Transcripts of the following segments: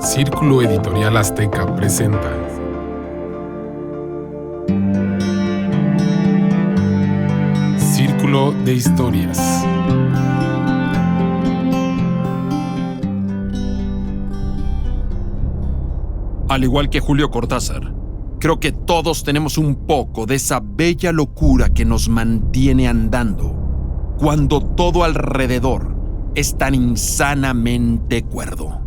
Círculo Editorial Azteca presenta Círculo de Historias. Al igual que Julio Cortázar, creo que todos tenemos un poco de esa bella locura que nos mantiene andando cuando todo alrededor es tan insanamente cuerdo.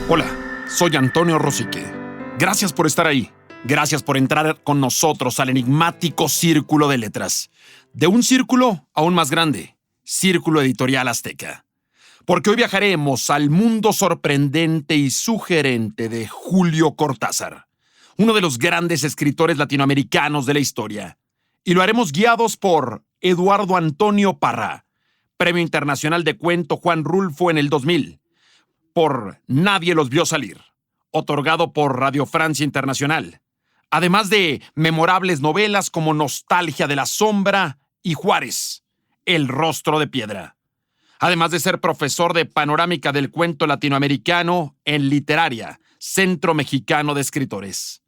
Hola, soy Antonio Rosique. Gracias por estar ahí. Gracias por entrar con nosotros al enigmático Círculo de Letras. De un círculo aún más grande, Círculo Editorial Azteca. Porque hoy viajaremos al mundo sorprendente y sugerente de Julio Cortázar, uno de los grandes escritores latinoamericanos de la historia. Y lo haremos guiados por Eduardo Antonio Parra, Premio Internacional de Cuento Juan Rulfo en el 2000, por Nadie los vio salir, otorgado por Radio Francia Internacional, además de memorables novelas como Nostalgia de la Sombra y Juárez, El rostro de piedra. Además de ser profesor de Panorámica del Cuento Latinoamericano en Literaria, Centro Mexicano de Escritores.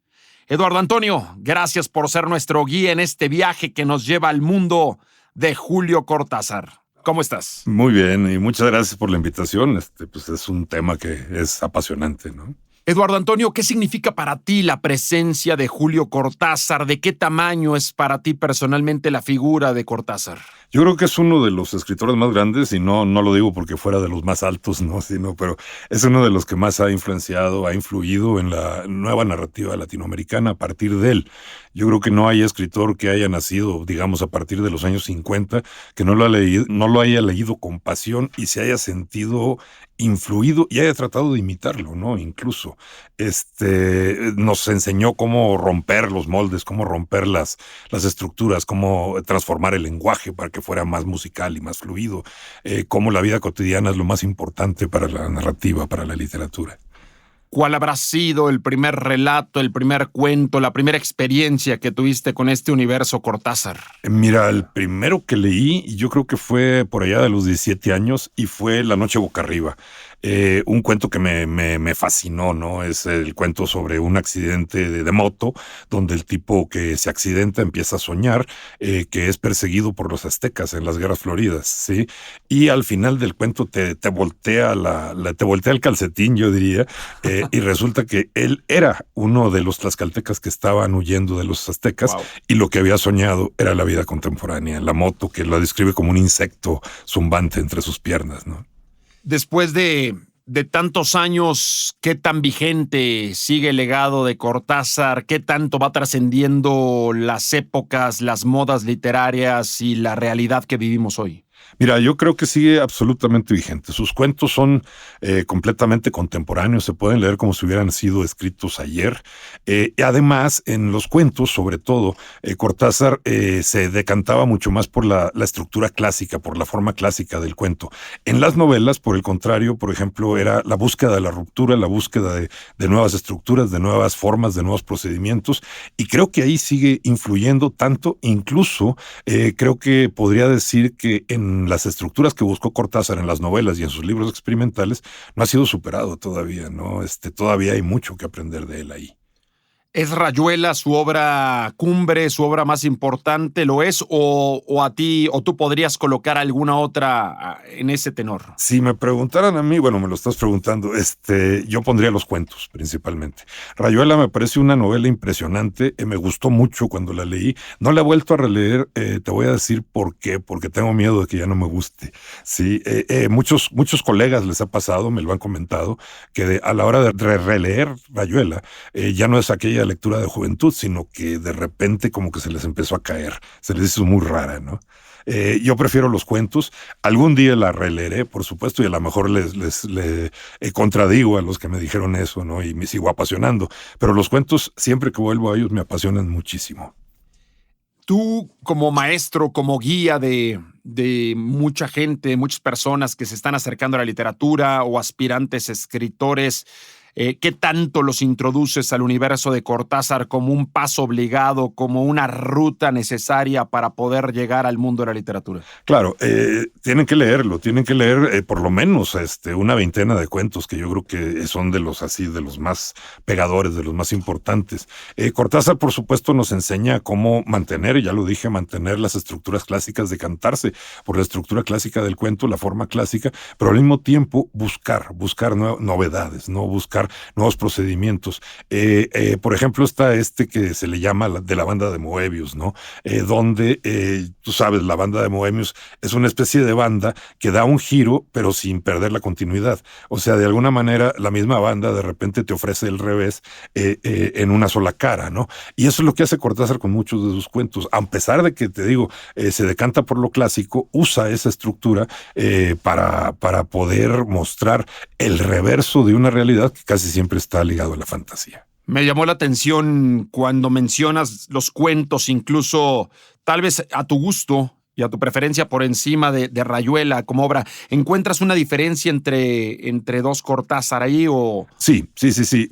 Eduardo Antonio, gracias por ser nuestro guía en este viaje que nos lleva al mundo de Julio Cortázar. ¿Cómo estás? Muy bien, y muchas gracias por la invitación. Pues es un tema que es apasionante, ¿no? Eduardo Antonio, ¿qué significa para ti la presencia de Julio Cortázar? ¿De qué tamaño es para ti personalmente la figura de Cortázar? Yo creo que es uno de los escritores más grandes, y no lo digo porque fuera de los más altos, no, pero es uno de los que más ha influido en la nueva narrativa latinoamericana a partir de él. Yo creo que no hay escritor que haya nacido, digamos, a partir de los años 50, que no lo haya leído con pasión y se haya sentido influido y haya tratado de imitarlo, ¿no? Incluso nos enseñó cómo romper los moldes, cómo romper las estructuras, cómo transformar el lenguaje para que fuera más musical y más fluido, cómo la vida cotidiana es lo más importante para la narrativa, para la literatura. ¿Cuál habrá sido el primer relato, el primer cuento, la primera experiencia que tuviste con este universo Cortázar? Mira, el primero que leí, yo creo que fue por allá de los 17 años, y fue La noche boca arriba. Un cuento que me fascinó, ¿no? Es el cuento sobre un accidente de moto, donde el tipo que se accidenta empieza a soñar que es perseguido por los aztecas en las guerras floridas, ¿sí? Y al final del cuento te voltea te voltea el calcetín, yo diría, y resulta que él era uno de los tlaxcaltecas que estaban huyendo de los aztecas. Wow. Y lo que había soñado era la vida contemporánea, la moto, que la describe como un insecto zumbante entre sus piernas, ¿no? Después de tantos años, ¿qué tan vigente sigue el legado de Cortázar? ¿Qué tanto va trascendiendo las épocas, las modas literarias y la realidad que vivimos hoy? Mira, yo creo que sigue absolutamente vigente. Sus cuentos son completamente contemporáneos, se pueden leer como si hubieran sido escritos ayer. Y además, en los cuentos, sobre todo, Cortázar se decantaba mucho más por la estructura clásica, por la forma clásica del cuento. En las novelas, por el contrario, por ejemplo, era la búsqueda de la ruptura, la búsqueda de nuevas estructuras, de nuevas formas, de nuevos procedimientos, y creo que ahí sigue influyendo tanto, incluso creo que podría decir que en las estructuras que buscó Cortázar en las novelas y en sus libros experimentales no ha sido superado todavía, ¿no? Todavía hay mucho que aprender de él ahí. ¿Es Rayuela su obra cumbre, su obra más importante? ¿Lo es? ¿O tú podrías colocar alguna otra en ese tenor? Si me preguntaran a mí, bueno, me lo estás preguntando, yo pondría los cuentos principalmente. Rayuela me parece una novela impresionante, me gustó mucho cuando la leí. No la he vuelto a releer, te voy a decir por qué, porque tengo miedo de que ya no me guste. Sí, muchos colegas les ha pasado, me lo han comentado, que a la hora de releer Rayuela, ya no es aquella lectura de juventud, sino que de repente como que se les empezó a caer, se les hizo muy rara, ¿no? Yo prefiero los cuentos. Algún día la releeré, por supuesto, y a lo mejor les contradigo a los que me dijeron eso, ¿no? Y me sigo apasionando. Pero los cuentos, siempre que vuelvo a ellos, me apasionan muchísimo. Tú, como maestro, como guía de mucha gente, muchas personas que se están acercando a la literatura o aspirantes escritores, ¿Qué tanto los introduces al universo de Cortázar como un paso obligado, como una ruta necesaria para poder llegar al mundo de la literatura? Claro, tienen que leerlo, tienen que leer por lo menos una veintena de cuentos que yo creo que son de los más pegadores, de los más importantes. Cortázar, por supuesto, nos enseña cómo mantener, ya lo dije, mantener las estructuras clásicas, decantarse por la estructura clásica del cuento, la forma clásica, pero al mismo tiempo buscar novedades, ¿no? Buscar nuevos procedimientos. Por ejemplo, está que se le llama de la banda de Moebius, ¿no? Donde, tú sabes, la banda de Moebius es una especie de banda que da un giro, pero sin perder la continuidad. O sea, de alguna manera, la misma banda de repente te ofrece el revés en una sola cara, ¿no? Y eso es lo que hace Cortázar con muchos de sus cuentos. A pesar de que, te digo, se decanta por lo clásico, usa esa estructura para poder mostrar el reverso de una realidad que casi siempre está ligado a la fantasía. Me llamó la atención cuando mencionas los cuentos, incluso tal vez a tu gusto y a tu preferencia por encima de Rayuela como obra. ¿Encuentras una diferencia entre dos Cortázar ahí o...? Sí.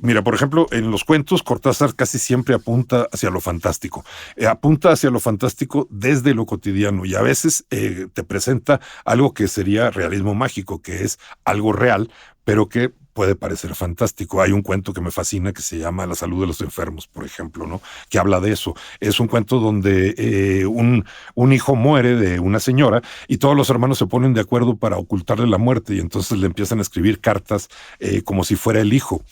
Mira, por ejemplo, en los cuentos Cortázar casi siempre apunta hacia lo fantástico. Apunta hacia lo fantástico desde lo cotidiano y a veces te presenta algo que sería realismo mágico, que es algo real, pero que puede parecer fantástico. Hay un cuento que me fascina que se llama La salud de los enfermos, por ejemplo, ¿no? Que habla de eso. Es un cuento donde un hijo muere de una señora y todos los hermanos se ponen de acuerdo para ocultarle la muerte y entonces le empiezan a escribir cartas como si fuera el hijo.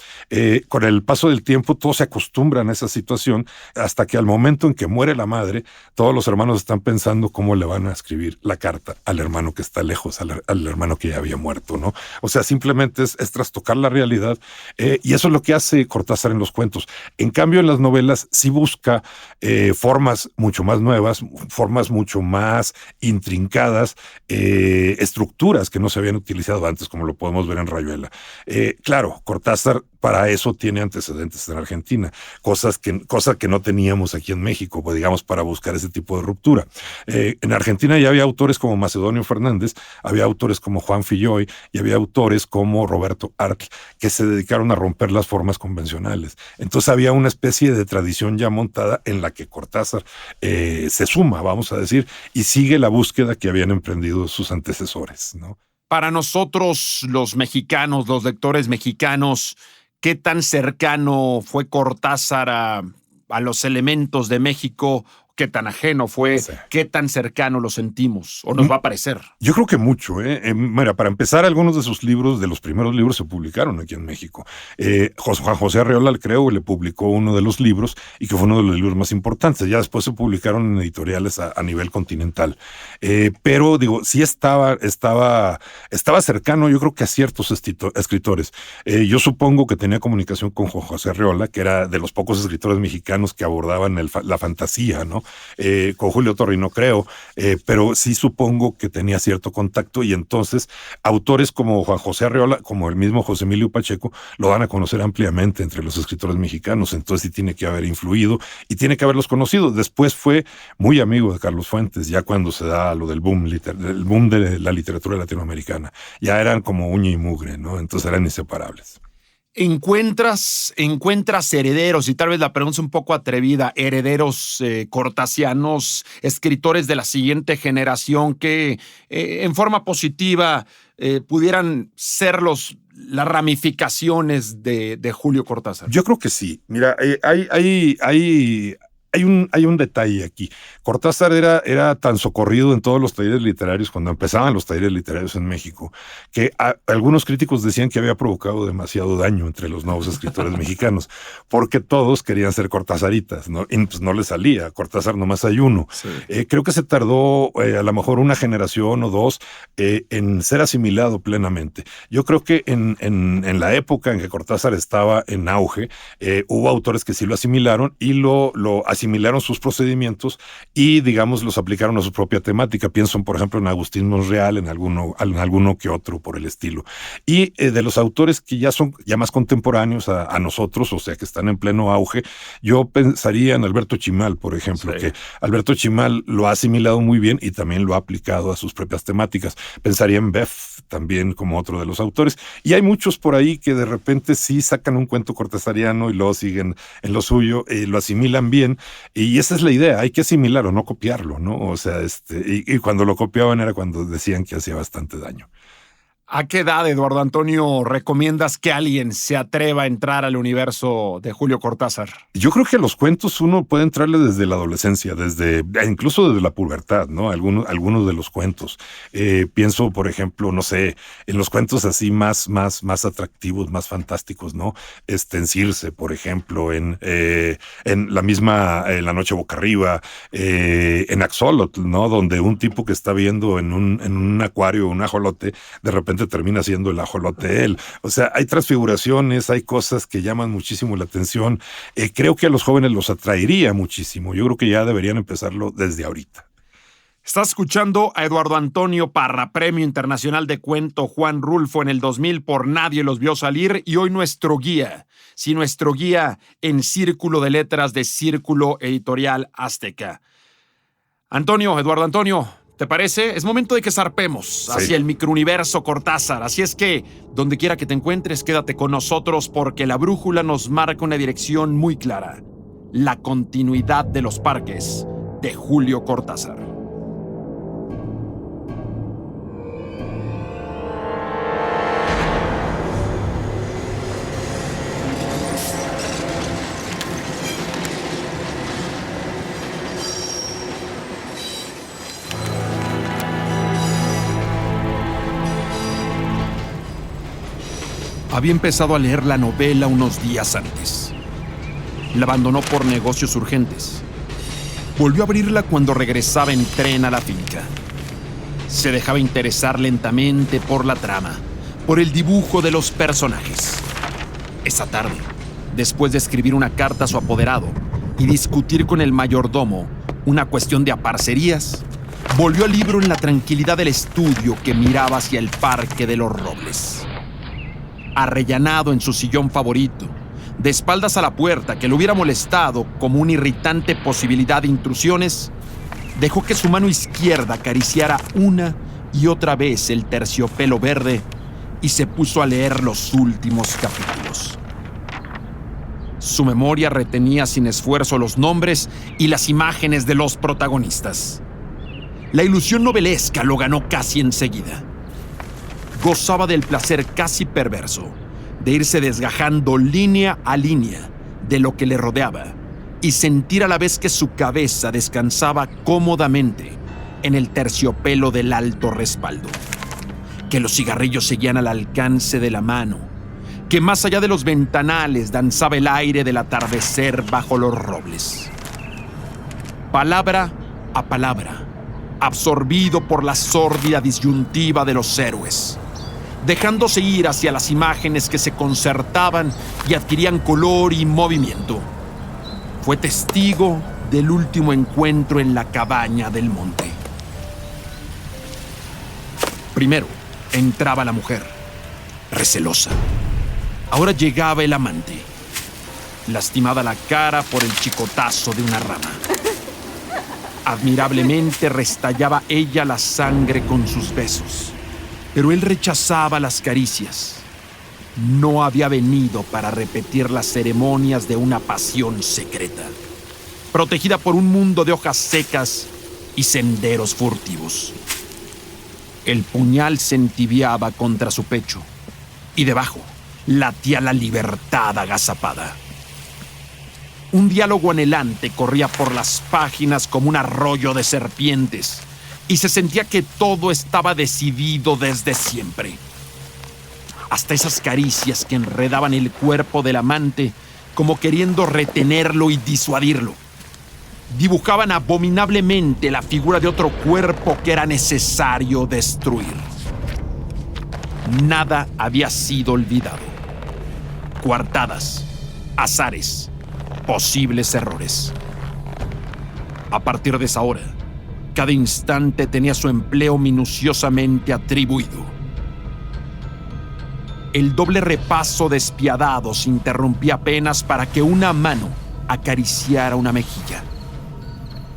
Con el paso del tiempo todos se acostumbran a esa situación hasta que al momento en que muere la madre, todos los hermanos están pensando cómo le van a escribir la carta al hermano que está lejos, al hermano que ya había muerto, ¿no? O sea, simplemente es trastocar la realidad, y eso es lo que hace Cortázar en los cuentos. En cambio, en las novelas sí busca formas mucho más nuevas, formas mucho más intrincadas, estructuras que no se habían utilizado antes, como lo podemos ver en Rayuela. Claro, Cortázar para eso tiene antecedentes en Argentina, cosas que no teníamos aquí en México, pues, digamos, para buscar ese tipo de ruptura. En Argentina ya había autores como Macedonio Fernández, había autores como Juan Filloy y había autores como Roberto Arlt que se dedicaron a romper las formas convencionales. Entonces había una especie de tradición ya montada en la que Cortázar se suma, vamos a decir, y sigue la búsqueda que habían emprendido sus antecesores, ¿no? Para nosotros, los mexicanos, los lectores mexicanos, ¿qué tan cercano fue Cortázar a los elementos de México? ¿Qué tan ajeno fue? Sí. ¿Qué tan cercano lo sentimos? ¿O nos va a parecer? Yo creo que mucho. Mira, para empezar, algunos de sus libros, de los primeros libros, se publicaron aquí en México. Juan José Arreola, creo, le publicó uno de los libros y que fue uno de los libros más importantes. Ya después se publicaron en editoriales a nivel continental. Pero, digo, sí estaba cercano, yo creo que a ciertos escritores. Yo supongo que tenía comunicación con Juan José Arreola, que era de los pocos escritores mexicanos que abordaban la fantasía, ¿no? Con Julio Torri no creo, pero sí supongo que tenía cierto contacto y entonces autores como Juan José Arreola, como el mismo José Emilio Pacheco, lo van a conocer ampliamente entre los escritores mexicanos, entonces sí tiene que haber influido y tiene que haberlos conocido. Después fue muy amigo de Carlos Fuentes, ya cuando se da lo del boom de la literatura latinoamericana. Ya eran como uña y mugre, ¿no? Entonces eran inseparables. ¿Encuentras herederos, y tal vez la pregunta es un poco atrevida, herederos cortasianos, escritores de la siguiente generación que en forma positiva pudieran ser las ramificaciones de Julio Cortázar? Yo creo que sí. Mira, hay un detalle aquí. Cortázar era tan socorrido en todos los talleres literarios, cuando empezaban los talleres literarios en México, que algunos críticos decían que había provocado demasiado daño entre los nuevos escritores mexicanos, porque todos querían ser cortázaritas, ¿no? Y pues no les salía. Cortázar nomás hay uno. Sí. Creo que se tardó a lo mejor una generación o dos en ser asimilado plenamente. Yo creo que en la época en que Cortázar estaba en auge, hubo autores que sí lo asimilaron y lo asimilaron asimilaron sus procedimientos y, digamos, los aplicaron a su propia temática. Pienso, por ejemplo, en Agustín Monreal, en alguno que otro por el estilo. Y de los autores que ya son ya más contemporáneos a nosotros, o sea, que están en pleno auge, yo pensaría en Alberto Chimal, por ejemplo, Sí. que Alberto Chimal lo ha asimilado muy bien y también lo ha aplicado a sus propias temáticas. Pensaría en Beff también como otro de los autores. Y hay muchos por ahí que de repente sí sacan un cuento cortesariano y luego siguen en lo suyo, lo asimilan bien. Y esa es la idea, hay que asimilarlo, no copiarlo, ¿no? O sea, y cuando lo copiaban era cuando decían que hacía bastante daño. ¿A qué edad, Eduardo Antonio, recomiendas que alguien se atreva a entrar al universo de Julio Cortázar? Yo creo que a los cuentos uno puede entrarle desde la adolescencia, incluso desde la pubertad, ¿no? Algunos de los cuentos. Pienso, por ejemplo, no sé, en los cuentos así más atractivos, más fantásticos, ¿no? En Circe, por ejemplo, en la misma La Noche Boca Arriba, en Axolotl, ¿no? Donde un tipo que está viendo en un acuario un ajolote, de repente termina siendo el ajolote él. O sea, hay transfiguraciones, hay cosas que llaman muchísimo la atención. Creo que a los jóvenes los atraería muchísimo. Yo creo que ya deberían empezarlo desde ahorita. Estás escuchando a Eduardo Antonio Parra, Premio Internacional de Cuento Juan Rulfo en el 2000 por Nadie los vio salir, y hoy nuestro guía en Círculo de Letras de Círculo Editorial Azteca. Eduardo Antonio, ¿te parece? Es momento de que zarpemos hacia el microuniverso Cortázar. Así es que, donde quiera que te encuentres, quédate con nosotros porque la brújula nos marca una dirección muy clara. La continuidad de los parques de Julio Cortázar. Había empezado a leer la novela unos días antes. La abandonó por negocios urgentes. Volvió a abrirla cuando regresaba en tren a la finca. Se dejaba interesar lentamente por la trama, por el dibujo de los personajes. Esa tarde, después de escribir una carta a su apoderado y discutir con el mayordomo una cuestión de aparcerías, volvió al libro en la tranquilidad del estudio que miraba hacia el Parque de los Robles. Arrellanado en su sillón favorito, de espaldas a la puerta que lo hubiera molestado como una irritante posibilidad de intrusiones, dejó que su mano izquierda acariciara una y otra vez el terciopelo verde y se puso a leer los últimos capítulos. Su memoria retenía sin esfuerzo los nombres y las imágenes de los protagonistas. La ilusión novelesca lo ganó casi enseguida. Gozaba del placer casi perverso de irse desgajando línea a línea de lo que le rodeaba y sentir a la vez que su cabeza descansaba cómodamente en el terciopelo del alto respaldo, que los cigarrillos seguían al alcance de la mano, que más allá de los ventanales danzaba el aire del atardecer bajo los robles. Palabra a palabra, absorbido por la sórdida disyuntiva de los héroes, dejándose ir hacia las imágenes que se concertaban y adquirían color y movimiento. Fue testigo del último encuentro en la cabaña del monte. Primero entraba la mujer, recelosa. Ahora llegaba el amante, lastimada la cara por el chicotazo de una rama. Admirablemente restallaba ella la sangre con sus besos. Pero él rechazaba las caricias. No había venido para repetir las ceremonias de una pasión secreta, protegida por un mundo de hojas secas y senderos furtivos. El puñal se entibiaba contra su pecho y debajo latía la libertad agazapada. Un diálogo anhelante corría por las páginas como un arroyo de serpientes, y se sentía que todo estaba decidido desde siempre. Hasta esas caricias que enredaban el cuerpo del amante como queriendo retenerlo y disuadirlo. Dibujaban abominablemente la figura de otro cuerpo que era necesario destruir. Nada había sido olvidado. Coartadas, azares, posibles errores. A partir de esa hora, cada instante tenía su empleo minuciosamente atribuido. El doble repaso despiadado se interrumpía apenas para que una mano acariciara una mejilla.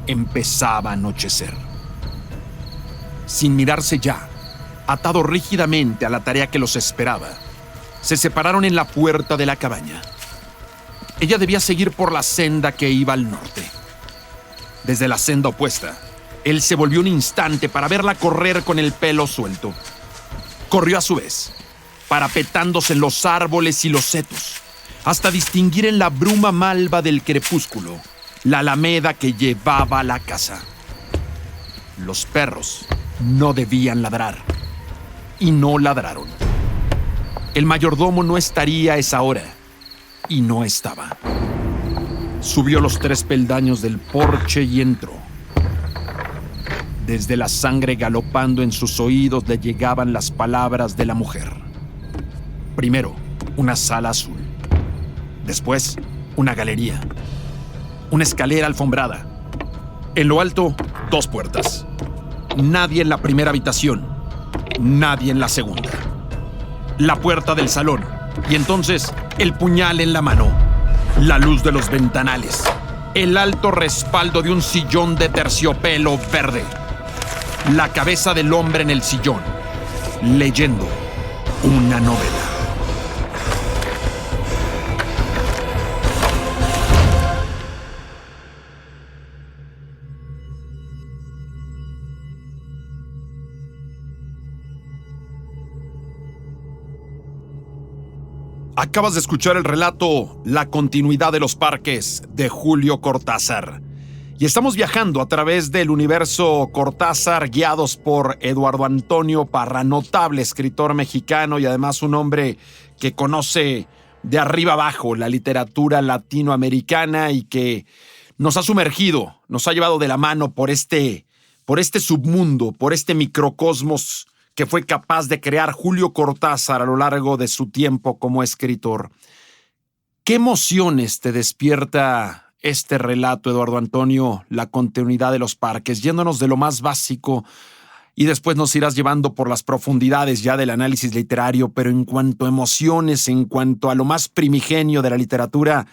Empezaba a anochecer. Sin mirarse ya, atado rígidamente a la tarea que los esperaba, se separaron en la puerta de la cabaña. Ella debía seguir por la senda que iba al norte. Desde la senda opuesta, él se volvió un instante para verla correr con el pelo suelto. Corrió a su vez, parapetándose en los árboles y los setos, hasta distinguir en la bruma malva del crepúsculo la alameda que llevaba a la casa. Los perros no debían ladrar, y no ladraron. El mayordomo no estaría a esa hora, y no estaba. Subió los 3 peldaños del porche y entró. Desde la sangre galopando en sus oídos le llegaban las palabras de la mujer. Primero, una sala azul. Después, una galería. Una escalera alfombrada. En lo alto, 2 puertas. Nadie en la primera habitación. Nadie en la segunda. La puerta del salón. Y entonces, el puñal en la mano. La luz de los ventanales. El alto respaldo de un sillón de terciopelo verde. La cabeza del hombre en el sillón, leyendo una novela. Acabas de escuchar el relato La continuidad de los parques de Julio Cortázar. Y estamos viajando a través del universo Cortázar, guiados por Eduardo Antonio Parra, notable escritor mexicano y además un hombre que conoce de arriba abajo la literatura latinoamericana y que nos ha sumergido, nos ha llevado de la mano por este submundo, por este microcosmos que fue capaz de crear Julio Cortázar a lo largo de su tiempo como escritor. ¿Qué emociones te despierta este relato, Eduardo Antonio, La continuidad de los parques, yéndonos de lo más básico y después nos irás llevando por las profundidades ya del análisis literario, pero en cuanto a emociones, en cuanto a lo más primigenio de la literatura,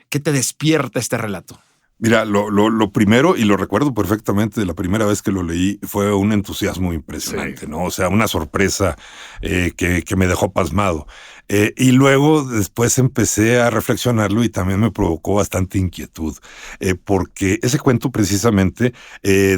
¿qué te despierta este relato? Mira, lo primero, y lo recuerdo perfectamente de la primera vez que lo leí, fue un entusiasmo impresionante, ¿no? O sea, una sorpresa que me dejó pasmado. Y luego después empecé a reflexionarlo y también me provocó bastante inquietud, porque ese cuento precisamente,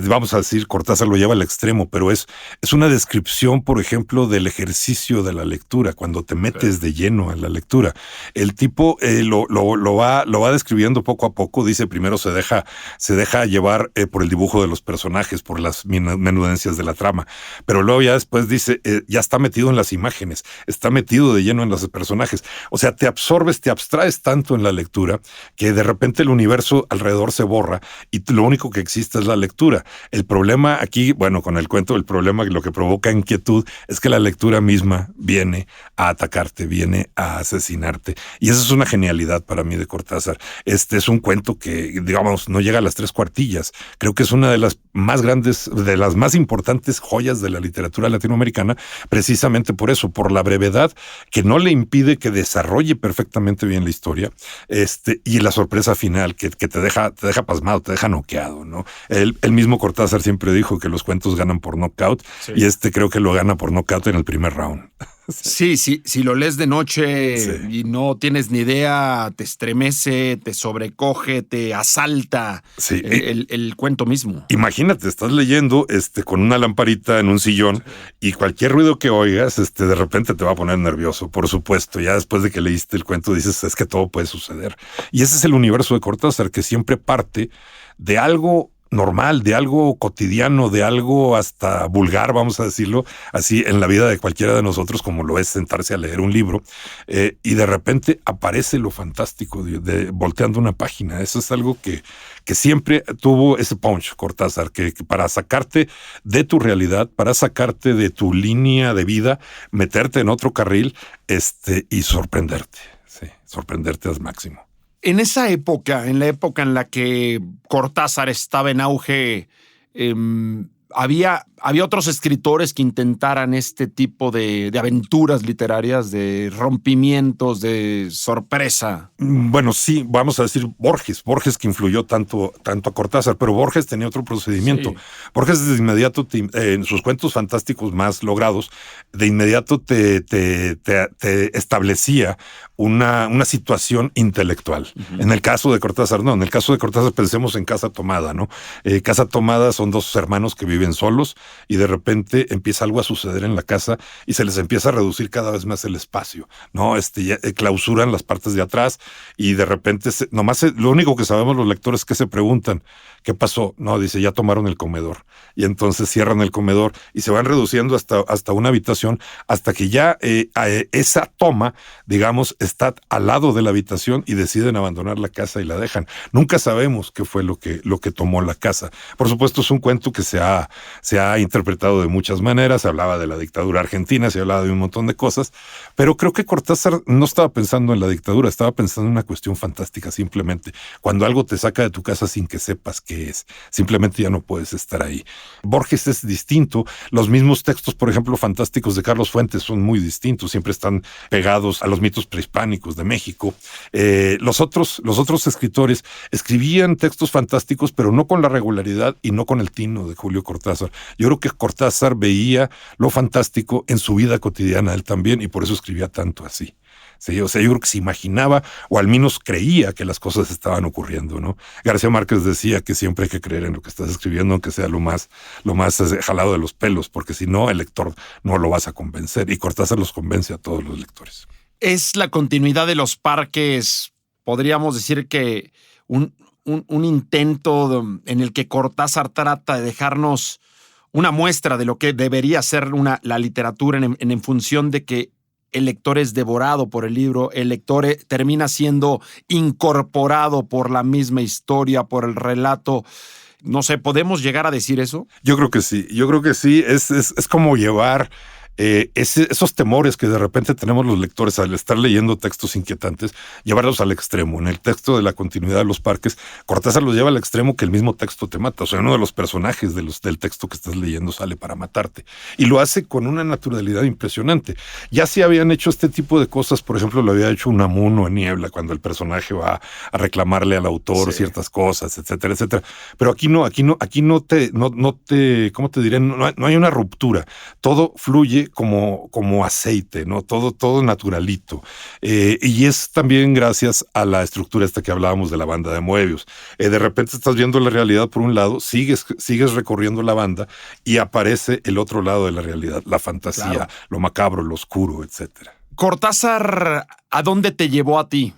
vamos a decir, Cortázar lo lleva al extremo, pero es una descripción, por ejemplo, del ejercicio de la lectura, cuando te metes de lleno en la lectura. El tipo lo va describiendo poco a poco, dice primero se deja llevar por el dibujo de los personajes, por las menudencias de la trama, pero luego ya después dice, ya está metido en las imágenes, está metido de lleno en los personajes. O sea, te absorbes, te abstraes tanto en la lectura que de repente el universo alrededor se borra y lo único que existe es la lectura. El problema aquí, bueno, con el cuento, el problema, lo que provoca inquietud es que la lectura misma viene a atacarte, viene a asesinarte. Y esa es una genialidad para mí de Cortázar. Este es un cuento que, digamos, no llega a las 3 cuartillas. Creo que es una de las más grandes, de las más importantes joyas de la literatura latinoamericana, precisamente por eso, por la brevedad que no le impide que desarrolle perfectamente bien la historia, y la sorpresa final que te deja pasmado, te deja noqueado, ¿no? El mismo Cortázar siempre dijo que los cuentos ganan por knockout, sí. Y creo que lo gana por knockout en el primer round. Sí, si lo lees de noche y no tienes ni idea, te estremece, te sobrecoge, te asalta el cuento mismo. Imagínate, estás leyendo con una lamparita en un sillón y cualquier ruido que oigas, de repente te va a poner nervioso, por supuesto. Ya después de que leíste el cuento dices, es que todo puede suceder. Y ese es el universo de Cortázar, que siempre parte de algo normal, de algo cotidiano, de algo hasta vulgar, vamos a decirlo así, en la vida de cualquiera de nosotros, como lo es sentarse a leer un libro, y de repente aparece lo fantástico de volteando una página. Eso es algo que siempre tuvo ese punch, Cortázar, que para sacarte de tu realidad, para sacarte de tu línea de vida, meterte en otro carril, y sorprenderte al máximo. En esa época, en la época en la que Cortázar estaba en auge, había otros escritores que intentaran este tipo de aventuras literarias, de rompimientos, de sorpresa. Bueno, sí, vamos a decir Borges que influyó tanto a Cortázar, pero Borges tenía otro procedimiento. Sí. Borges de inmediato, en sus cuentos fantásticos más logrados, de inmediato te establecía una situación intelectual. Uh-huh. En el caso de Cortázar, no. En el caso de Cortázar pensemos en Casa Tomada, ¿no? Casa Tomada son dos hermanos que viven solos y de repente empieza algo a suceder en la casa y se les empieza a reducir cada vez más el espacio, ¿no? Clausuran las partes de atrás y de repente lo único que sabemos los lectores es que se preguntan ¿qué pasó? No, dice, ya tomaron el comedor. Y entonces cierran el comedor y se van reduciendo hasta una habitación hasta que ya esa toma, digamos, está al lado de la habitación y deciden abandonar la casa y la dejan. Nunca sabemos qué fue lo que tomó la casa. Por supuesto, es un cuento que se ha interpretado de muchas maneras. Se hablaba de la dictadura argentina, se hablaba de un montón de cosas, pero creo que Cortázar no estaba pensando en la dictadura, estaba pensando en una cuestión fantástica, simplemente. Cuando algo te saca de tu casa sin que sepas qué es, simplemente ya no puedes estar ahí. Borges es distinto. Los mismos textos, por ejemplo, fantásticos de Carlos Fuentes son muy distintos, siempre están pegados a los mitos prehispánicos de México. Los otros escritores escribían textos fantásticos, pero no con la regularidad y no con el tino de Julio Cortázar. Yo creo que Cortázar veía lo fantástico en su vida cotidiana, él también, y por eso escribía tanto así. Sí, o sea, yo creo que se imaginaba, o al menos creía que las cosas estaban ocurriendo, ¿no? García Márquez decía que siempre hay que creer en lo que estás escribiendo, aunque sea lo más jalado de los pelos, porque si no, el lector no lo vas a convencer, y Cortázar los convence a todos los lectores. Es la continuidad de los parques, podríamos decir que un intento en el que Cortázar trata de dejarnos una muestra de lo que debería ser la literatura en función de que el lector es devorado por el libro, el lector termina siendo incorporado por la misma historia, por el relato. No sé, ¿podemos llegar a decir eso? Yo creo que sí. Es como llevar esos temores que de repente tenemos los lectores al estar leyendo textos inquietantes, llevarlos al extremo. En el texto de la continuidad de los parques, Cortázar los lleva al extremo que el mismo texto te mata. O sea, uno de los personajes del texto que estás leyendo sale para matarte. Y lo hace con una naturalidad impresionante. Ya se habían hecho este tipo de cosas, por ejemplo, lo había hecho Unamuno en Niebla, cuando el personaje va a reclamarle al autor ciertas cosas, etcétera, etcétera. Pero aquí no te, ¿cómo te diré? No hay una ruptura. Todo fluye como aceite, ¿no? Todo naturalito. Y es también gracias a la estructura esta que hablábamos de la banda de Moebius. De repente estás viendo la realidad por un lado, sigues recorriendo la banda y aparece el otro lado de la realidad, la fantasía, claro, lo macabro, lo oscuro, etcétera. Cortázar, ¿a dónde te llevó a ti?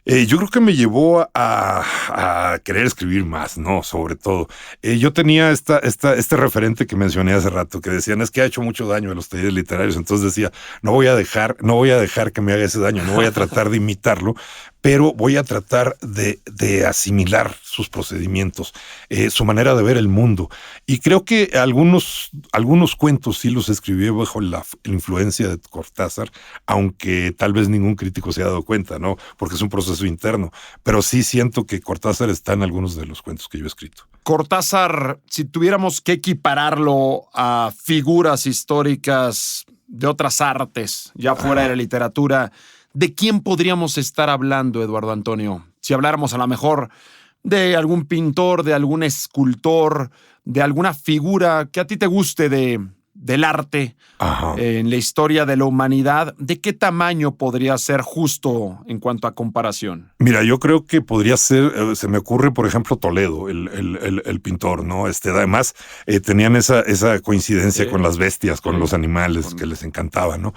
Yo creo que me llevó a querer escribir más, ¿no? Sobre todo. Yo tenía este referente que mencioné hace rato, que decían, es que ha hecho mucho daño a los talleres literarios. Entonces decía, no voy a dejar que me haga ese daño, no voy a tratar de imitarlo, pero voy a tratar de asimilar sus procedimientos, su manera de ver el mundo. Y creo que algunos cuentos sí los escribí bajo la influencia de Cortázar, aunque tal vez ningún crítico se haya dado cuenta, ¿no? Porque es un proceso interno. Pero sí siento que Cortázar está en algunos de los cuentos que yo he escrito. Cortázar, si tuviéramos que equipararlo a figuras históricas de otras artes, ya fuera de la literatura, ¿de quién podríamos estar hablando, Eduardo Antonio? Si habláramos a lo mejor de algún pintor, de algún escultor, de alguna figura que a ti te guste del arte, en la historia de la humanidad, ¿de qué tamaño podría ser justo en cuanto a comparación? Mira, yo creo que podría ser, se me ocurre, por ejemplo, Toledo, el pintor, ¿no? Además, tenían esa coincidencia con las bestias, con los animales que les encantaba, ¿no?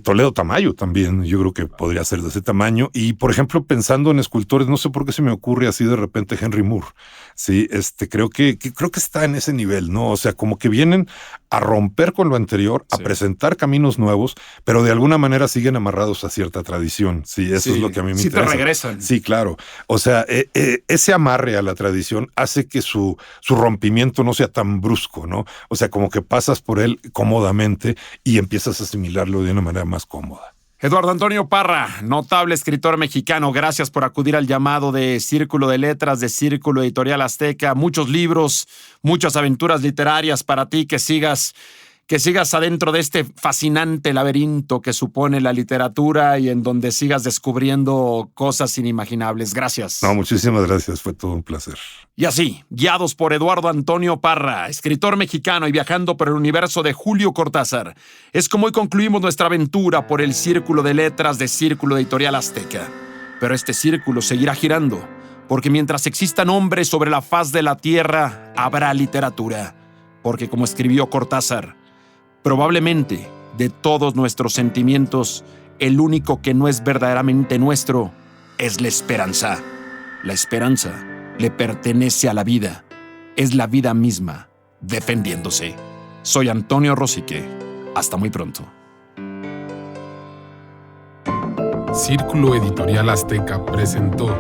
Toledo Tamayo también, yo creo que podría ser de ese tamaño. Y, por ejemplo, pensando en escultores, no sé por qué se me ocurre así de repente Henry Moore. Sí, creo que está en ese nivel, ¿no? O sea, como que vienen a romper con lo anterior, a presentar caminos nuevos, pero de alguna manera siguen amarrados a cierta tradición. Sí, eso es lo que a mí me interesa. Sí, te regresan. Sí, claro. O sea, ese amarre a la tradición hace que su rompimiento no sea tan brusco, ¿no? O sea, como que pasas por él cómodamente y empiezas a asimilarlo de una manera más cómoda. Eduardo Antonio Parra, notable escritor mexicano, gracias por acudir al llamado de Círculo de Letras, de Círculo Editorial Azteca. Muchos libros, muchas aventuras literarias para ti, que sigas adentro de este fascinante laberinto que supone la literatura y en donde sigas descubriendo cosas inimaginables. Gracias. No, muchísimas gracias, fue todo un placer. Y así, guiados por Eduardo Antonio Parra, escritor mexicano y viajando por el universo de Julio Cortázar, es como hoy concluimos nuestra aventura por el Círculo de Letras de Círculo Editorial Azteca. Pero este círculo seguirá girando, porque mientras existan hombres sobre la faz de la tierra, habrá literatura. Porque como escribió Cortázar, probablemente, de todos nuestros sentimientos, el único que no es verdaderamente nuestro es la esperanza. La esperanza le pertenece a la vida. Es la vida misma, defendiéndose. Soy Antonio Rosique. Hasta muy pronto. Círculo Editorial Azteca presentó